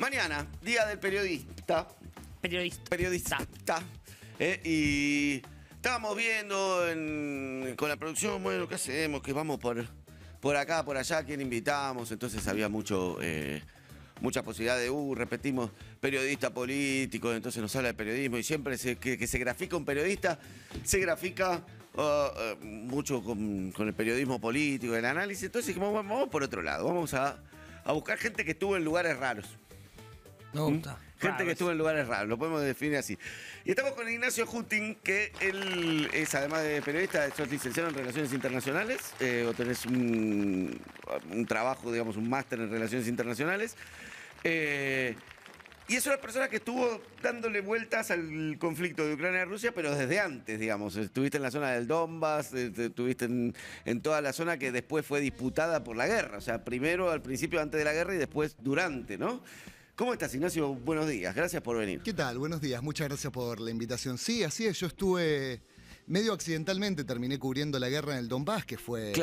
Mañana, Día del Periodista. Periodista. Y estábamos viendo con la producción, bueno, ¿qué hacemos? Que vamos por acá, por allá, ¿quién invitamos? Entonces había mucha posibilidad de, repetimos, periodista político, entonces nos habla de periodismo y siempre que se grafica un periodista, se grafica mucho con el periodismo político, el análisis. Entonces vamos por otro lado, vamos a buscar gente que estuvo en lugares raros. Me gusta. Gente que estuvo en lugares raros, lo podemos definir así. Y estamos con Ignacio Jutin, que él es, además de periodista, sos licenciado en Relaciones Internacionales, o tenés un trabajo, digamos, un máster en Relaciones Internacionales. Y es una persona que estuvo dándole vueltas al conflicto de Ucrania y Rusia, pero desde antes, digamos. Estuviste en la zona del Donbass, estuviste en toda la zona que después fue disputada por la guerra. O sea, primero al principio, antes de la guerra, y después durante, ¿no? ¿Cómo estás, Ignacio? Buenos días, gracias por venir. ¿Qué tal? Buenos días, muchas gracias por la invitación. Sí, así es, yo estuve medio accidentalmente, terminé cubriendo la guerra en el Donbass, que fue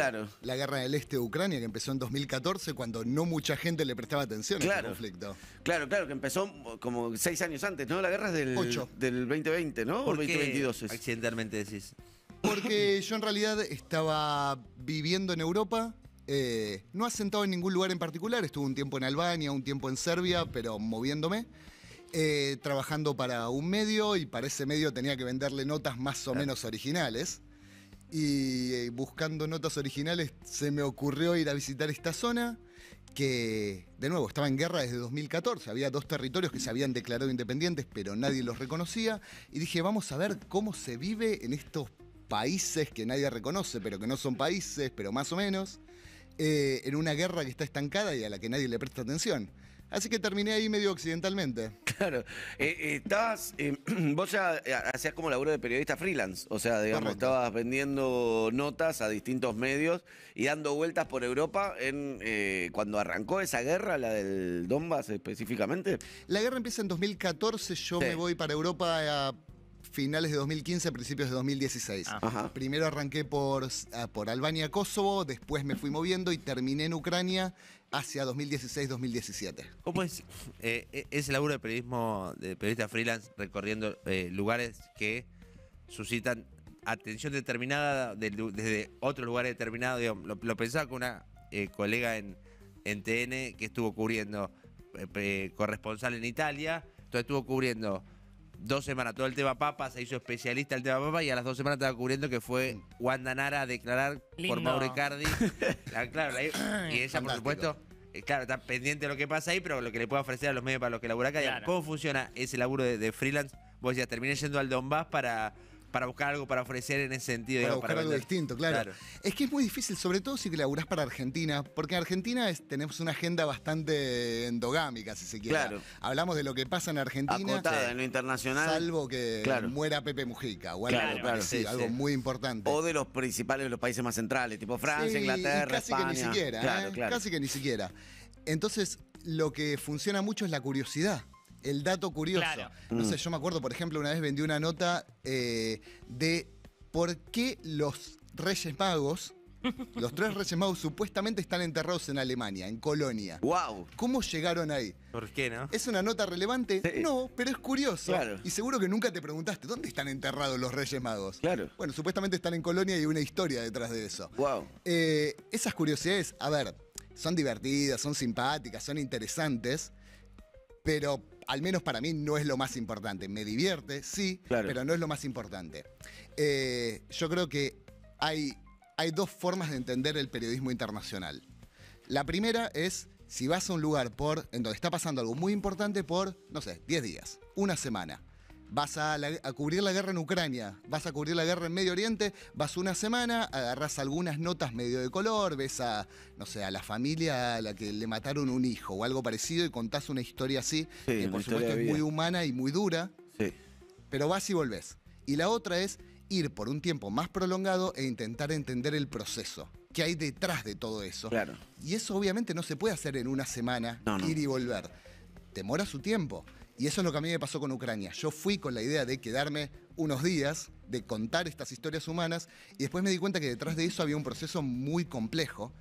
la guerra del este de Ucrania, que empezó en 2014, cuando no mucha gente le prestaba atención a este conflicto. Claro, que empezó como 6 años antes, ¿no? La guerra es del 2020, ¿no? ¿Por ¿O 2022 es? Accidentalmente decís? Porque yo en realidad estaba viviendo en Europa. No asentado en ningún lugar en particular, estuve un tiempo en Albania, un tiempo en Serbia, pero moviéndome, trabajando para un medio, y para ese medio tenía que venderle notas más o menos originales. Y buscando notas originales se me ocurrió ir a visitar esta zona, que de nuevo estaba en guerra desde 2014, había 2 territorios que se habían declarado independientes, pero nadie los reconocía, y dije, vamos a ver cómo se vive en estos países que nadie reconoce, pero que no son países, pero más o menos, en una guerra que está estancada y a la que nadie le presta atención. Así que terminé ahí medio accidentalmente. Claro. Vos ya hacías como laburo de periodista freelance, o sea, digamos, estabas vendiendo notas a distintos medios y dando vueltas por Europa cuando arrancó esa guerra, la del Donbass específicamente. La guerra empieza en 2014, yo me voy para Europa a finales de 2015, principios de 2016. Ajá. Primero arranqué por Albania, Kosovo, después me fui moviendo y terminé en Ucrania hacia 2016-2017. ¿Cómo es ese laburo de periodismo, de periodista freelance, recorriendo lugares que suscitan atención determinada desde otros lugares determinados? Digamos, lo pensaba con una colega en TN que estuvo cubriendo, corresponsal en Italia, entonces estuvo cubriendo 2 semanas todo el tema papa, se hizo especialista en el tema papa, y a las 2 semanas estaba cubriendo que fue Wanda Nara a declarar por Mauro Icardi. Y ella, por supuesto, claro, está pendiente de lo que pasa ahí, pero lo que le puede ofrecer a los medios para los que labura acá. Claro. ¿Cómo funciona ese laburo de freelance? Vos ya terminé yendo al Donbass para buscar algo para ofrecer en ese sentido. Para buscar algo distinto, claro. Es que es muy difícil, sobre todo si laburás para Argentina, porque en Argentina tenemos una agenda bastante endogámica, si se quiere. Claro. Hablamos de lo que pasa en Argentina. Acotada en lo internacional. Salvo que muera Pepe Mujica o algo parecido, algo muy importante. O de los principales de los países más centrales, tipo Francia, Inglaterra, casi España. Que ni siquiera, casi que ni siquiera. Entonces, lo que funciona mucho es la curiosidad. El dato curioso. Claro. No sé, yo me acuerdo, por ejemplo, una vez vendí una nota de por qué los Reyes Magos, los 3 Reyes Magos supuestamente están enterrados en Alemania, en Colonia. ¡Wow! ¿Cómo llegaron ahí? ¿Por qué, no? ¿Es una nota relevante? Sí. No, pero es curioso. Claro. Y seguro que nunca te preguntaste, ¿dónde están enterrados los Reyes Magos? Claro. Bueno, supuestamente están en Colonia y hay una historia detrás de eso. ¡Wow! Esas curiosidades, a ver, son divertidas, son simpáticas, son interesantes, pero al menos para mí no es lo más importante. Me divierte, sí, pero no es lo más importante. Yo creo que hay 2 formas de entender el periodismo internacional. La primera es, si vas a un lugar en donde está pasando algo muy importante por, no sé, 10 días, una semana. Vas a cubrir la guerra en Ucrania, vas a cubrir la guerra en Medio Oriente, vas una semana, agarrás algunas notas medio de color, ves a la familia a la que le mataron un hijo o algo parecido y contás una historia así, que por supuesto es muy humana y muy dura, pero vas y volvés. Y la otra es ir por un tiempo más prolongado e intentar entender el proceso que hay detrás de todo eso. Claro. Y eso obviamente no se puede hacer en una semana, ir y volver. Demora su tiempo. Y eso es lo que a mí me pasó con Ucrania. Yo fui con la idea de quedarme unos días, de contar estas historias humanas, y después me di cuenta que detrás de eso había un proceso muy complejo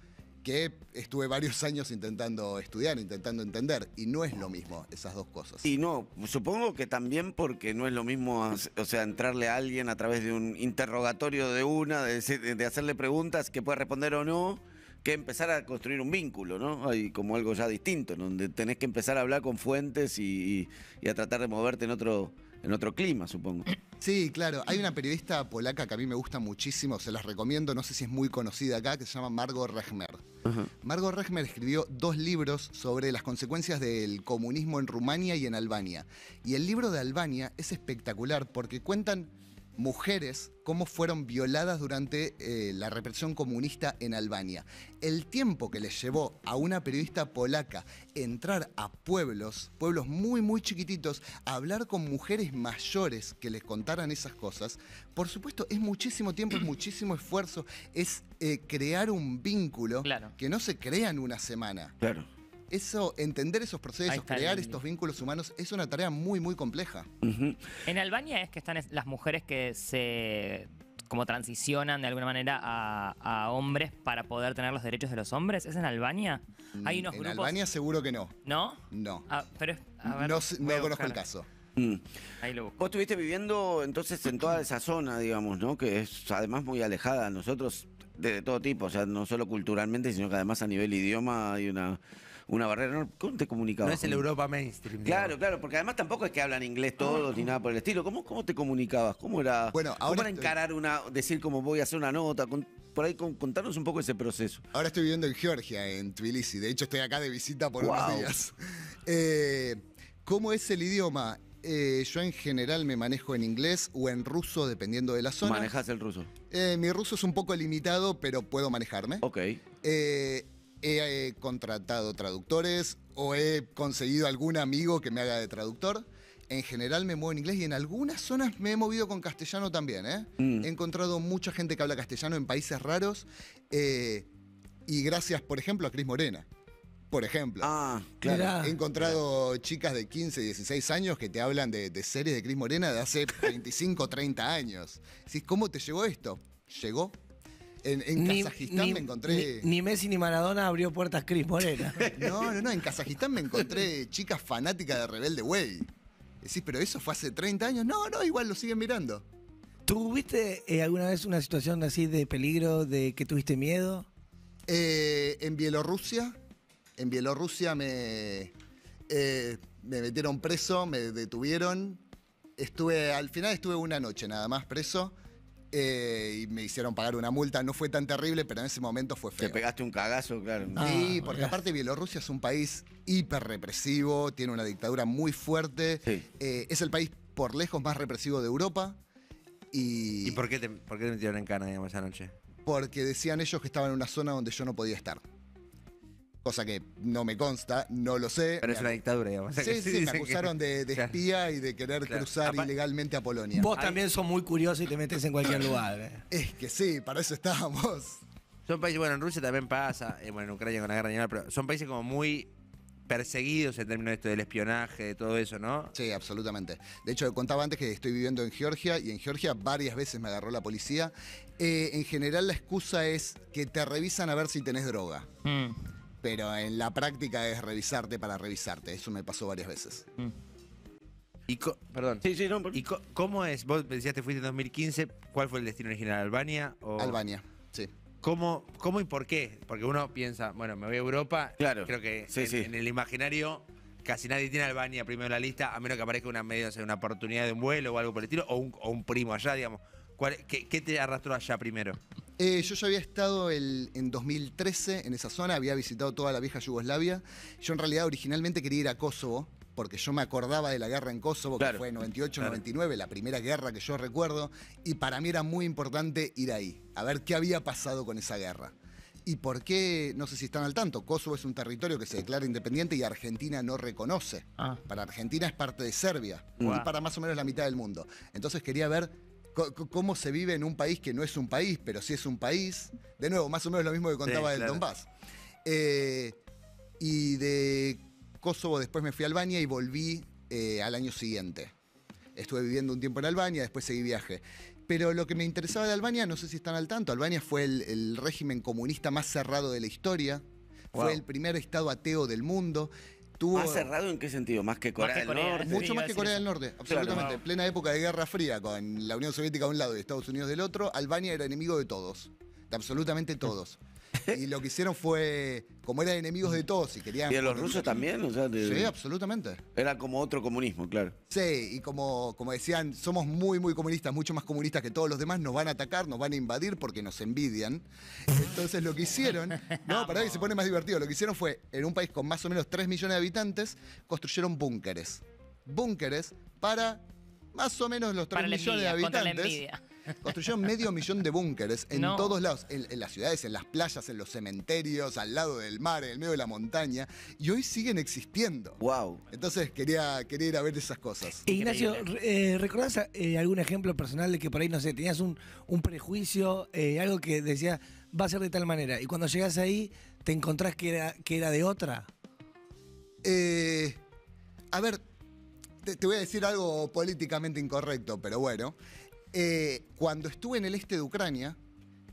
que estuve varios años intentando estudiar, intentando entender, y no es lo mismo esas dos cosas. Y no, supongo que también porque no es lo mismo, o sea, entrarle a alguien a través de un interrogatorio de hacerle preguntas que puede responder o no, que empezar a construir un vínculo, ¿no? Hay como algo ya distinto, donde tenés que empezar a hablar con fuentes y a tratar de moverte en otro clima, supongo. Sí, claro. Hay una periodista polaca que a mí me gusta muchísimo, se las recomiendo, no sé si es muy conocida acá, que se llama Margot Rechmer. Margot Rechmer escribió 2 libros sobre las consecuencias del comunismo en Rumania y en Albania. Y el libro de Albania es espectacular porque cuentan mujeres cómo fueron violadas durante la represión comunista en Albania. El tiempo que les llevó a una periodista polaca entrar a pueblos muy, muy chiquititos, a hablar con mujeres mayores que les contaran esas cosas, por supuesto, es muchísimo tiempo, es muchísimo esfuerzo, es crear un vínculo que no se crea en una semana. Claro. Eso, entender esos procesos, crear estos vínculos humanos, es una tarea muy, muy compleja. En Albania es que están las mujeres que se como transicionan de alguna manera a hombres para poder tener los derechos de los hombres. ¿Es en Albania? Hay unos grupos... En Albania seguro que no. ¿No? No. Pero, a ver, no conozco el caso. Ahí lo busco. Vos estuviste viviendo entonces en toda esa zona, digamos, ¿no? Que es además muy alejada. Nosotros, de todo tipo, o sea, no solo culturalmente, sino que además a nivel idioma hay una barrera. ¿No? ¿Cómo te comunicabas? No es el Europa mainstream. Claro, claro, porque además tampoco es que hablan inglés todos ni nada por el estilo. ¿Cómo te comunicabas? ¿Cómo era, cómo era encarar decir como voy a hacer una nota? Por ahí contarnos un poco ese proceso. Ahora estoy viviendo en Georgia, en Tbilisi. De hecho, estoy acá de visita por unos días. ¿Cómo es el idioma? Yo en general me manejo en inglés o en ruso, dependiendo de la zona. ¿Manejás el ruso? Mi ruso es un poco limitado, pero puedo manejarme. Ok. He contratado traductores o he conseguido algún amigo que me haga de traductor. En general me muevo en inglés y en algunas zonas me he movido con castellano también. He encontrado mucha gente que habla castellano en países raros y gracias, por ejemplo, a Cris Morena. Por ejemplo. Claro. He encontrado chicas de 15, 16 años que te hablan de series de Cris Morena de hace 25, 30 años. Decís, ¿cómo te llegó esto? Llegó. En Kazajistán me encontré... Ni Messi ni Maradona abrió puertas Cris Morena. No. En Kazajistán me encontré chicas fanáticas de Rebelde Way. Decís, pero eso fue hace 30 años. No, igual lo siguen mirando. ¿Tuviste alguna vez una situación así de peligro, de que tuviste miedo? En Bielorrusia me metieron preso, me detuvieron. Al final estuve una noche nada más preso. Y me hicieron pagar una multa. No fue tan terrible, pero en ese momento fue feo. Te pegaste un cagazo, claro. Sí, porque aparte Bielorrusia es un país hiper represivo, tiene una dictadura muy fuerte. Sí. Es el país por lejos más represivo de Europa. ¿Y por qué te metieron en cana, digamos, esa noche? Porque decían ellos que estaban en una zona donde yo no podía estar. Cosa que no me consta, no lo sé. Pero es una dictadura, digamos. Sí, me acusaron de espía y de querer cruzar ilegalmente a Polonia. Vos también sos muy curioso y te metes en cualquier lugar. Es que sí, para eso estábamos. Son países, bueno, en Rusia también pasa, en Ucrania con la guerra animal, pero son países como muy perseguidos en términos de esto del espionaje, de todo eso, ¿no? Sí, absolutamente. De hecho, contaba antes que estoy viviendo en Georgia y en Georgia varias veces me agarró la policía. En general la excusa es que te revisan a ver si tenés droga. Pero en la práctica es revisarte para revisarte. Eso me pasó varias veces. Perdón. Sí, no. ¿Y cómo es? Vos decías que fuiste en 2015. ¿Cuál fue el destino original? ¿Albania? Albania, sí. ¿Cómo y por qué? Porque uno piensa, bueno, me voy a Europa. Claro. Creo que Sí. en el imaginario casi nadie tiene Albania primero en la lista, a menos que aparezca una oportunidad de un vuelo o algo por el estilo, o un primo allá, digamos. ¿Qué te arrastró allá primero? Yo ya había estado en 2013 en esa zona, había visitado toda la vieja Yugoslavia. Yo en realidad originalmente quería ir a Kosovo, porque yo me acordaba de la guerra en Kosovo, que fue en 98-99, la primera guerra que yo recuerdo, y para mí era muy importante ir ahí, a ver qué había pasado con esa guerra. ¿Y por qué? No sé si están al tanto. Kosovo es un territorio que se declara independiente y Argentina no reconoce. Para Argentina es parte de Serbia, y para más o menos la mitad del mundo. Entonces quería ver cómo se vive en un país que no es un país, pero sí es un país. De nuevo, más o menos lo mismo que contaba del Donbass. Y de Kosovo después me fui a Albania y volví al año siguiente. Estuve viviendo un tiempo en Albania, después seguí viaje. Pero lo que me interesaba de Albania, no sé si están al tanto, Albania fue el régimen comunista más cerrado de la historia. Wow. Fue el primer estado ateo del mundo. Tuvo ¿Más cerrado en qué sentido? ¿Más que Corea del Norte? mucho más que Corea del Norte, absolutamente. Claro. En plena época de Guerra Fría, con la Unión Soviética de un lado y Estados Unidos del otro, Albania era enemigo de todos, de absolutamente todos. Y lo que hicieron fue, como eran enemigos de todos y querían... ¿Y de los rusos también? O sea, Sí, absolutamente. Era como otro comunismo, claro. Sí, y como decían, somos muy, muy comunistas, mucho más comunistas que todos los demás, nos van a atacar, nos van a invadir porque nos envidian. Entonces lo que hicieron, no, para que se pone más divertido, lo que hicieron fue, en un país con más o menos 3 millones de habitantes, construyeron búnkeres. Búnkeres para más o menos los 3 Para la millones de envidia, contra la habitantes. envidia. Construyeron 500.000 de búnkeres en No. todos lados, en las ciudades, en las playas, en los cementerios, al lado del mar, en el medio de la montaña, y hoy siguen existiendo. Wow. Entonces quería ir a ver esas cosas. Ignacio, ¿recordás algún ejemplo personal de que por ahí, no sé, tenías un prejuicio, algo que decía va a ser de tal manera, y cuando llegás ahí te encontrás que era de otra? A ver, te voy a decir algo políticamente incorrecto, pero bueno. Cuando estuve en el este de Ucrania,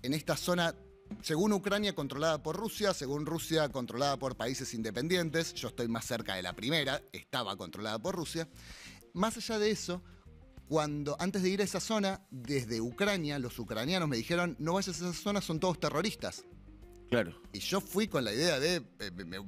en esta zona, según Ucrania controlada por Rusia, según Rusia controlada por países independientes, yo estoy más cerca de la primera, estaba controlada por Rusia. Más allá de eso, antes de ir a esa zona, desde Ucrania, los ucranianos me dijeron, no vayas a esa zona, son todos terroristas. Claro. Y yo fui con la idea de,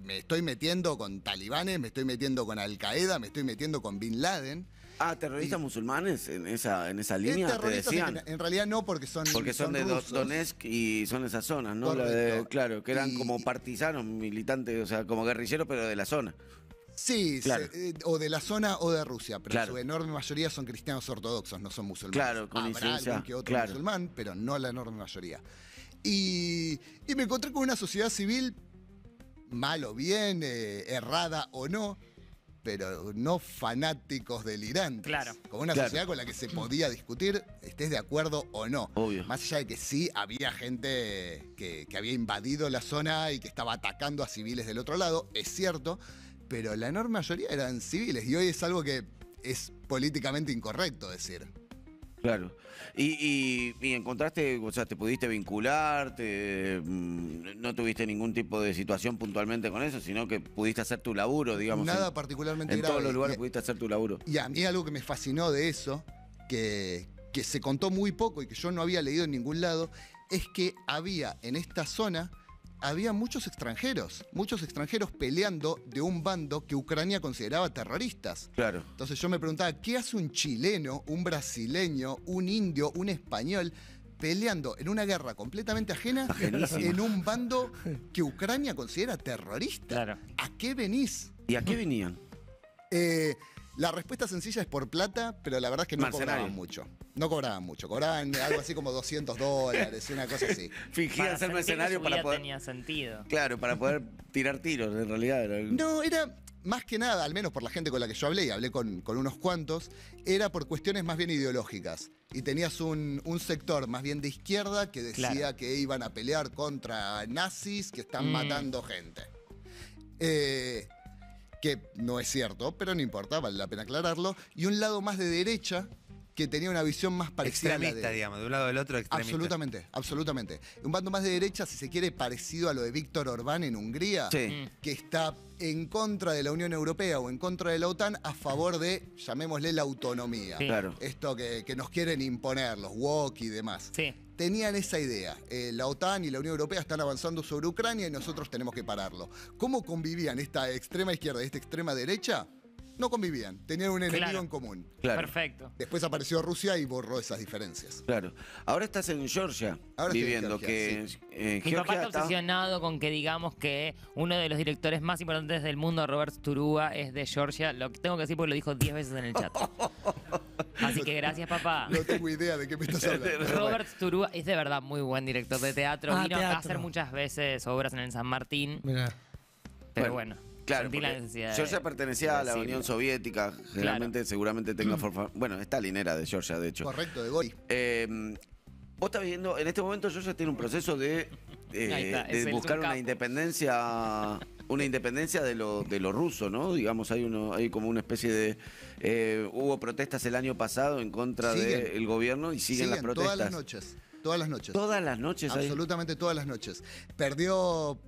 me estoy metiendo con talibanes, me estoy metiendo con Al-Qaeda, me estoy metiendo con Bin Laden. Ah, terroristas musulmanes en esa línea, te Terroristas decían. en realidad no, porque son Porque son de rusos. Donetsk y son esas zonas, ¿no? Correcto. Claro, que eran Y- como partisanos, militantes, o sea, como guerrilleros, pero de la zona. Sí, Claro. o de la zona o de Rusia, pero Claro. en su enorme mayoría son cristianos ortodoxos, no son musulmanes. Claro, con Habrá incidencia, algún que otro claro. musulmán, pero no la enorme mayoría. Y me encontré con una sociedad civil, mal o bien, errada o no, pero no fanáticos delirantes. Claro. Como una Claro. sociedad con la que se podía discutir, estés de acuerdo o no. Obvio. Más allá de que sí había gente que había invadido la zona y que estaba atacando a civiles del otro lado, es cierto, pero la enorme mayoría eran civiles y hoy es algo que es políticamente incorrecto decir. Claro. Y encontraste, o sea, te pudiste vincular, no tuviste ningún tipo de situación puntualmente con eso, sino que pudiste hacer tu laburo, digamos. Nada particularmente en grave. todos los lugares Y- pudiste hacer tu laburo. Y a mí algo que me fascinó de eso, que se contó muy poco y que yo no había leído en ningún lado, es que había en esta zona, había muchos extranjeros peleando de un bando que Ucrania consideraba terroristas. Claro. Entonces yo me preguntaba, ¿qué hace un chileno, un brasileño, un indio, un español peleando en una guerra completamente ajena Ajenísima. en un bando que Ucrania considera terrorista? Claro. ¿A qué venís? ¿Y a qué venían? La respuesta sencilla es por plata, pero la verdad es que no Mercenarios. cobraban mucho. No cobraban mucho, cobraban algo así como $200, una cosa así. Fingían ser sentir que mercenarios su para vida poder. tenía sentido. Claro, para poder tirar tiros, en realidad. No, era más que nada, al menos por la gente con la que yo hablé, y hablé con unos cuantos, era por cuestiones más bien ideológicas. Y tenías un sector más bien de izquierda que decía Claro. que iban a pelear contra nazis que están matando gente. Que no es cierto, pero no importa, vale la pena aclararlo. Y un lado más de derecha que tenía una visión más parecida a la Extremista, de... digamos, de un lado o del otro, extremista. Absolutamente, absolutamente. Un bando más de derecha, si se quiere, parecido a lo de Víctor Orbán en Hungría, Sí. que está en contra de la Unión Europea o en contra de la OTAN a favor de, llamémosle, la autonomía. Sí. Claro. Esto que nos quieren imponer, los woke y demás. Sí. Tenían esa idea. La OTAN y la Unión Europea están avanzando sobre Ucrania y nosotros tenemos que pararlo. ¿Cómo convivían esta extrema izquierda y esta extrema derecha? No convivían, tenían un enemigo Claro. en común. Claro. Perfecto. Después apareció Rusia y borró esas diferencias. Claro. Ahora estás en Georgia Ahora estoy en viviendo, Georgia, que sí. en Mi papá Georgia está obsesionado con que digamos que uno de los directores más importantes del mundo, Robert Sturúa, es de Georgia. Lo que tengo que decir porque lo dijo 10 veces en el chat. Así que gracias, papá. No tengo idea de qué me estás hablando. Robert Sturúa es de verdad muy buen director de teatro. Ah, Vino acá a teatro. hacer muchas veces obras en el San Martín. Mirá. Pero bueno, Claro, sentí la porque necesidad de Georgia pertenecía a la decirlo. Unión Soviética, generalmente, seguramente tenga bueno, Stalin era de Georgia, de hecho. Correcto, de Gori. Vos estás viendo, en este momento Georgia tiene un proceso de Ahí está, es el buscar una subcapo. independencia una independencia de lo ruso, ¿no? Digamos, hay como una especie de... hubo protestas el año pasado en contra del gobierno y siguen las protestas. Todas las noches. Todas las noches. Todas las noches. Absolutamente todas las noches. Perdió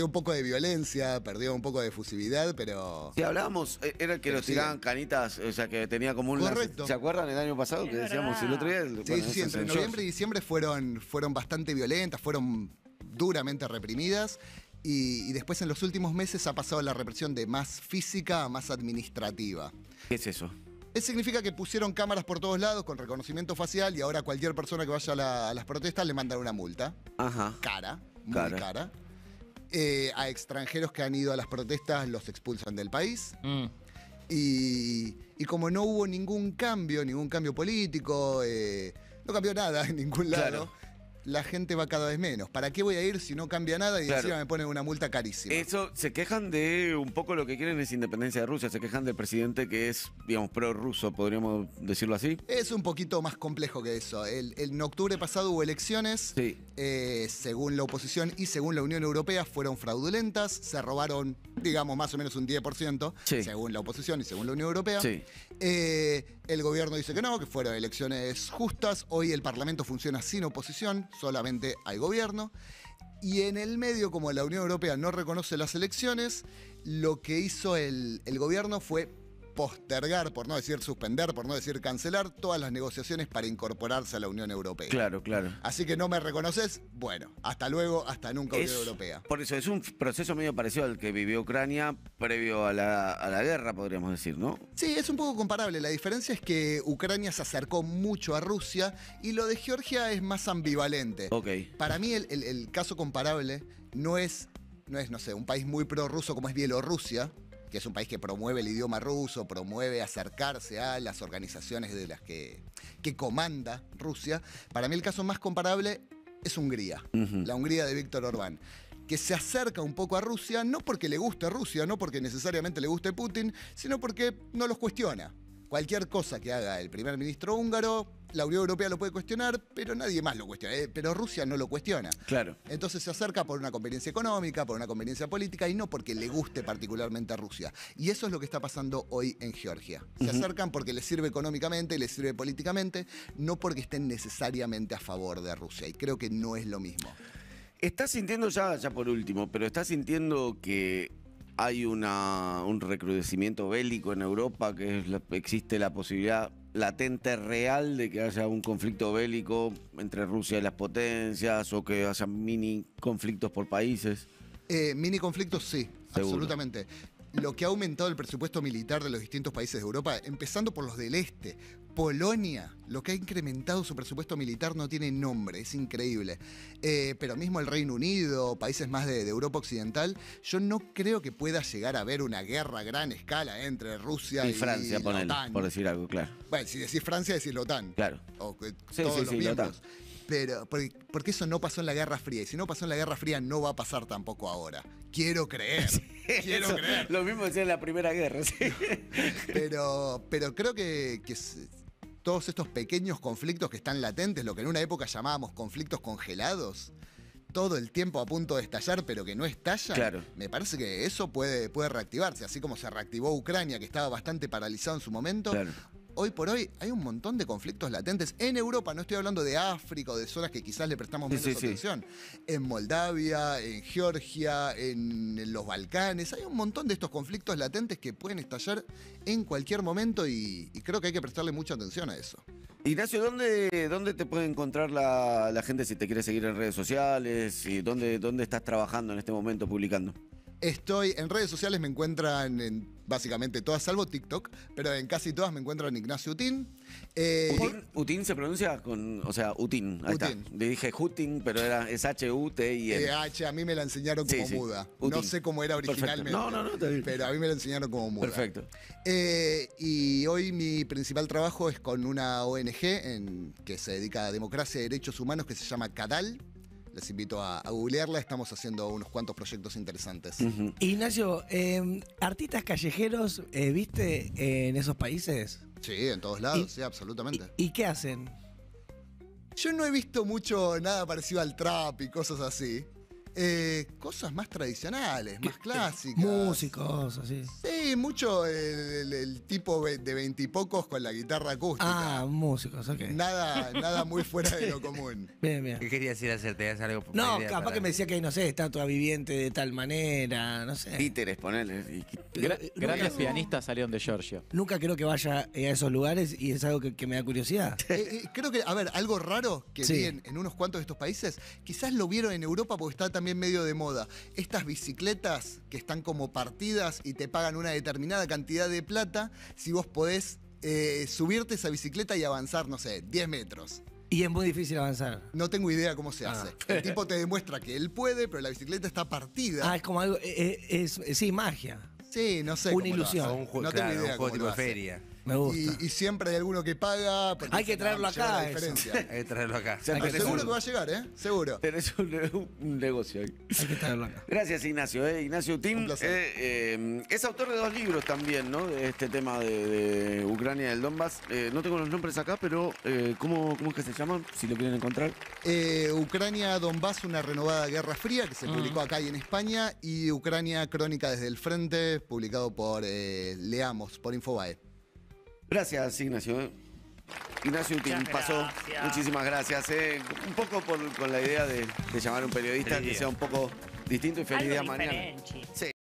un poco de violencia, perdió un poco de efusividad, pero... Sí, hablábamos, era el que nos tiraban canitas, o sea, que tenía como un... Correcto. ¿Se acuerdan el año pasado que decíamos el otro día? Sí, entre noviembre y diciembre fueron bastante violentas, fueron duramente reprimidas. Y después en los últimos meses ha pasado la represión de más física a más administrativa. ¿Qué es eso? Eso significa que pusieron cámaras por todos lados con reconocimiento facial y ahora cualquier persona que vaya a las protestas le mandan una multa. Ajá. Muy cara. A extranjeros que han ido a las protestas los expulsan del país. Y como no hubo ningún cambio político, no cambió nada en ningún lado. Claro. La gente va cada vez menos. ¿Para qué voy a ir si no cambia nada y encima me ponen una multa carísima? Eso, se quejan de un poco lo que quieren es independencia de Rusia, se quejan del presidente que es, digamos, prorruso, podríamos decirlo así. Es un poquito más complejo que eso. En octubre pasado hubo elecciones, según la oposición y según la Unión Europea, fueron fraudulentas, se robaron, digamos, más o menos un 10%, según la oposición y según la Unión Europea. Sí. El gobierno dice que no, que fueron elecciones justas. Hoy el Parlamento funciona sin oposición, solamente hay gobierno. Y en el medio, como la Unión Europea no reconoce las elecciones, lo que hizo el gobierno fue postergar, por no decir suspender, por no decir cancelar, todas las negociaciones para incorporarse a la Unión Europea. Claro, claro. Así que no me reconoces, bueno, hasta luego, hasta nunca Unión Europea. Por eso, es un proceso medio parecido al que vivió Ucrania previo a la guerra, podríamos decir, ¿no? Sí, es un poco comparable. La diferencia es que Ucrania se acercó mucho a Rusia y lo de Georgia es más ambivalente. Ok. Para mí el caso comparable no es, no sé, un país muy prorruso como es Bielorrusia, que es un país que promueve el idioma ruso, promueve acercarse a las organizaciones de las que comanda Rusia. Para mí el caso más comparable es Hungría, la Hungría de Víctor Orbán, que se acerca un poco a Rusia, no porque le guste Rusia, no porque necesariamente le guste Putin, sino porque no los cuestiona. Cualquier cosa que haga el primer ministro húngaro, la Unión Europea lo puede cuestionar, pero nadie más lo cuestiona. Pero Rusia no lo cuestiona. Claro. Entonces se acerca por una conveniencia económica, por una conveniencia política y no porque le guste particularmente a Rusia. Y eso es lo que está pasando hoy en Georgia. Se acercan porque les sirve económicamente, les sirve políticamente, no porque estén necesariamente a favor de Rusia. Y creo que no es lo mismo. ¿Estás sintiendo, ya por último, pero estás sintiendo que hay un recrudecimiento bélico en Europa, que existe la posibilidad latente real de que haya un conflicto bélico entre Rusia y las potencias o que haya mini conflictos por países? Mini conflictos, sí, Seguro. absolutamente. Lo que ha aumentado el presupuesto militar de los distintos países de Europa, empezando por los del este, Polonia, lo que ha incrementado su presupuesto militar no tiene nombre, es increíble. Pero mismo el Reino Unido, países más de Europa Occidental, yo no creo que pueda llegar a haber una guerra a gran escala entre Rusia y Francia, la OTAN. por decir algo, claro. Bueno, si decís Francia, decís la OTAN. Claro. O Sí, todos sí, los sí, la miembros. OTAN. Pero, porque eso no pasó en la Guerra Fría. Y si no pasó en la Guerra Fría, no va a pasar tampoco ahora. Quiero creer. Quiero creer. Lo mismo decía en la Primera Guerra, sí. Pero creo que todos estos pequeños conflictos que están latentes, lo que en una época llamábamos conflictos congelados, todo el tiempo a punto de estallar, pero que no estallan, Claro. me parece que eso puede reactivarse. Así como se reactivó Ucrania, que estaba bastante paralizado en su momento. Claro. Hoy por hoy hay un montón de conflictos latentes en Europa, no estoy hablando de África o de zonas que quizás le prestamos menos atención. En Moldavia, en Georgia, en los Balcanes, hay un montón de estos conflictos latentes que pueden estallar en cualquier momento y creo que hay que prestarle mucha atención a eso. Ignacio, ¿dónde te puede encontrar la gente si te quiere seguir en redes sociales? Y ¿dónde estás trabajando en este momento publicando? Estoy en redes sociales, me encuentran en básicamente todas, salvo TikTok, pero en casi todas me encuentran Ignacio Utín. ¿Utín se pronuncia con, o sea, Utín? Ahí Utín. está. Le dije Hutin, pero es H-U-T-I-N. A mí me la enseñaron como Sí, sí. muda. Utín. No sé cómo era originalmente. Perfecto. No, está bien. Pero a mí me la enseñaron como muda. Perfecto. Y hoy mi principal trabajo es con una ONG que se dedica a democracia y derechos humanos que se llama CADAL. Les invito a googlearla, estamos haciendo unos cuantos proyectos interesantes. Ignacio, artistas callejeros, ¿viste en esos países? Sí, en todos lados, sí, absolutamente. ¿Y qué hacen? Yo no he visto mucho nada parecido al trap y cosas así. Cosas más tradicionales, más clásicas. Músicos, así. Sí, mucho el tipo de 20 y pocos con la guitarra acústica. Ah, músicos, ok. Nada muy fuera de lo común. Bien, bien. ¿Qué querías ir a hacer? ¿Te das algo? No, una idea capaz para- que me decía que hay, no sé, estatua viviente de tal manera, no sé. Títeres, ponele. Grandes pianistas salieron de Giorgio. Nunca creo que vaya a esos lugares y es algo que me da curiosidad. Creo que, a ver, algo raro que Sí. vi en unos cuantos de estos países, quizás lo vieron en Europa porque está también medio de moda. Estas bicicletas que están como partidas y te pagan una determinada cantidad de plata si vos podés subirte esa bicicleta y avanzar, no sé, 10 metros. Y es muy difícil avanzar. No tengo idea cómo se hace. El tipo te demuestra que él puede, pero la bicicleta está partida. Ah, es como algo, sí, magia. Sí, no sé. Una cómo lo ilusión. hace. O un juego, No tengo claro, idea un juego cómo tipo lo de hace. feria. Me gusta. Y siempre hay alguno que paga. porque Hay que dice, traerlo "No, lleva acá, la eso". diferencia. Hay que traerlo acá. Ya Hay que tenés Seguro un- que va a llegar, ¿eh? Seguro. Tenés un negocio ahí. Hay que traerlo acá. Gracias, Ignacio. Ignacio Un Utín placer. es autor de 2 libros también, ¿no? De este tema de Ucrania y del Donbass. No tengo los nombres acá, pero ¿cómo es que se llaman? Si lo quieren encontrar. Ucrania, Donbass, una renovada guerra fría que se publicó acá y en España. Y Ucrania, crónica desde el frente, publicado por Leamos, por Infobae. Gracias, Ignacio. Ignacio Utín Muchas pasó. gracias. Muchísimas gracias. Un poco con la idea de llamar a un periodista Feliz que día. sea un poco distinto y feliz Algo día mañana. diferente. Sí.